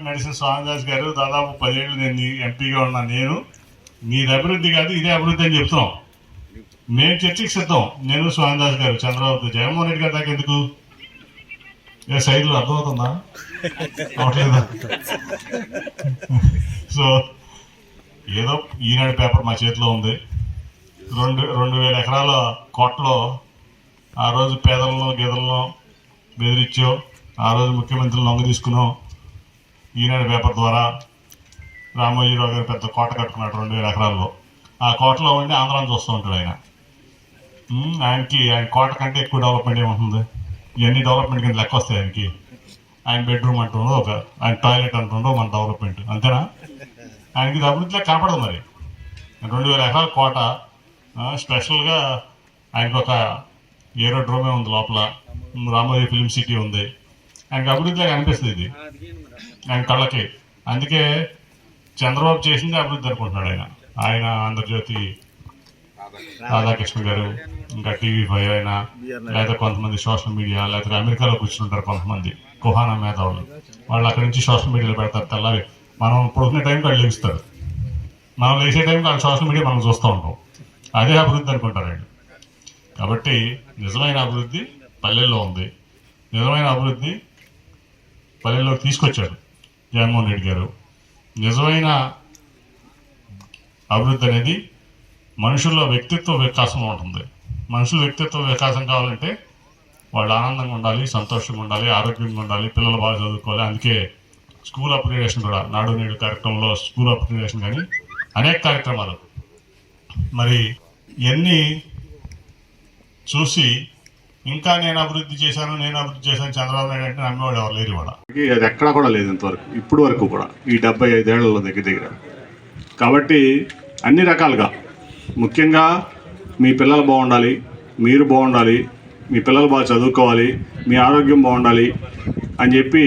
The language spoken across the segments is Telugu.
నడిసిన స్వామిదాస్ గారు దాదాపు 10 ఏళ్ళు నేను ఎంపీగా ఉన్నా. నేను మీది అభివృద్ధి కాదు ఇదే అభివృద్ధి అని చెప్తున్నాం. మేము చర్చకి సిద్ధం. నేను స్వామిదాస్ గారు, చంద్రబాబు, జగన్మోహన్ రెడ్డి గారి దాకా ఎందుకు? ఏ సైడ్లో అర్థమవుతుందా? అవట్లేదా? సో ఏదో ఈనాడు పేపర్ మా చేతిలో ఉంది. 2,000 ఎకరాల కోటలో ఆ రోజు పేదలను గీదలను బెదిరించో, ఆ రోజు ముఖ్యమంత్రులు లొంగ తీసుకున్నాం. ఈనాడు పేపర్ ద్వారా రామోజీరావు గారు పెద్ద కోట కట్టుకున్నాడు 2,000 ఎకరాల్లో. ఆ కోటలో ఉండి ఆంధ్రాన్ని చూస్తూ ఉంటాడు ఆయన. ఆయన కోట కంటే ఎక్కువ డెవలప్మెంట్ ఏముంటుంది? ఇవన్నీ డెవలప్మెంట్ కింద లెక్క వస్తాయి ఆయనకి. ఆయన బెడ్రూమ్ అంటుండో, ఆయన టాయిలెట్ అంటుండో మన డెవలప్మెంట్ అంతేనా? ఆయనకి ఇది అభివృద్ధిలో కనపడదు. మరి 2,000 ఎకరాల కోట, స్పెషల్గా ఆయనకు ఒక ఏరోడ్రోమే ఉంది లోపల, రామోజీ ఫిల్మ్ సిటీ ఉంది. ఆయనకు అభివృద్ధిలో కనిపిస్తుంది ఇది ఆయన కళ్ళకి. అందుకే చంద్రబాబు చేసిందే అభివృద్ధి అనుకుంటున్నాడు ఆయన ఆంధ్రజ్యోతి రాధాకృష్ణ గారు, ఇంకా TV5 అయినా, లేదా కొంతమంది సోషల్ మీడియా, లేకపోతే అమెరికాలో కూర్చుంటారు కొంతమంది కుహానా మేధావులు. వాళ్ళు అక్కడి నుంచి సోషల్ మీడియాలో పెడతారు. తెల్లారి మనం పడుకునే టైంకి వాళ్ళు లేస్తారు, మనం లేచే టైంకి వాళ్ళు సోషల్ మీడియా మనం చూస్తూ ఉంటాం. అదే అభివృద్ధి అనుకుంటారు ఆయన. కాబట్టి నిజమైన అభివృద్ధి పల్లెల్లో ఉంది. నిజమైన అభివృద్ధి పల్లెల్లోకి తీసుకొచ్చాడు జగన్మోహన్ రెడ్డి గారు. నిజమైన అభివృద్ధి అనేది మనుషుల్లో వ్యక్తిత్వ వికాసం ఉంటుంది. మనుషుల వ్యక్తిత్వ వికాసం కావాలంటే వాళ్ళు ఆనందంగా ఉండాలి, సంతోషంగా ఉండాలి, ఆరోగ్యంగా ఉండాలి, పిల్లలు బాగా చదువుకోవాలి. అందుకే స్కూల్ అప్గ్రేడేషన్ కూడా, నాడు నేడు కార్యక్రమంలో స్కూల్ అప్గ్రేడేషన్ కానీ అనేక కార్యక్రమాలు. మరి ఇవన్నీ చూసి ఇంకా నేను అభివృద్ధి చేశాను చంద్రబాబు నాయుడు అంటే నమ్మేవాడు ఎవరు లేరు. ఇవాళ అది ఎక్కడా కూడా లేదు ఇంతవరకు, ఇప్పుడు వరకు కూడా ఈ 75 ఏళ్లలో దగ్గర. కాబట్టి అన్ని రకాలుగా, ముఖ్యంగా మీ పిల్లలు బాగుండాలి, మీరు బాగుండాలి, మీ పిల్లలు బాగా చదువుకోవాలి, మీ ఆరోగ్యం బాగుండాలి అని చెప్పి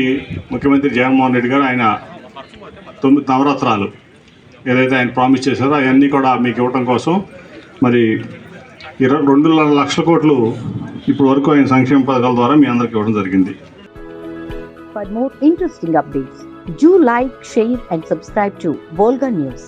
ముఖ్యమంత్రి జగన్మోహన్ రెడ్డి గారు ఆయన 9 నవరాత్రాలు ఏదైతే ఆయన ప్రామిస్ చేశారో అవన్నీ కూడా మీకు ఇవ్వటం కోసం మరి 2 లక్షల కోట్లు ఇప్పుడు వరకు ఆయన సంక్షేమ పథకాల ద్వారా మీ అందరికి ఇవ్వడం జరిగింది. For more interesting updates, do like, share and subscribe to Volga News.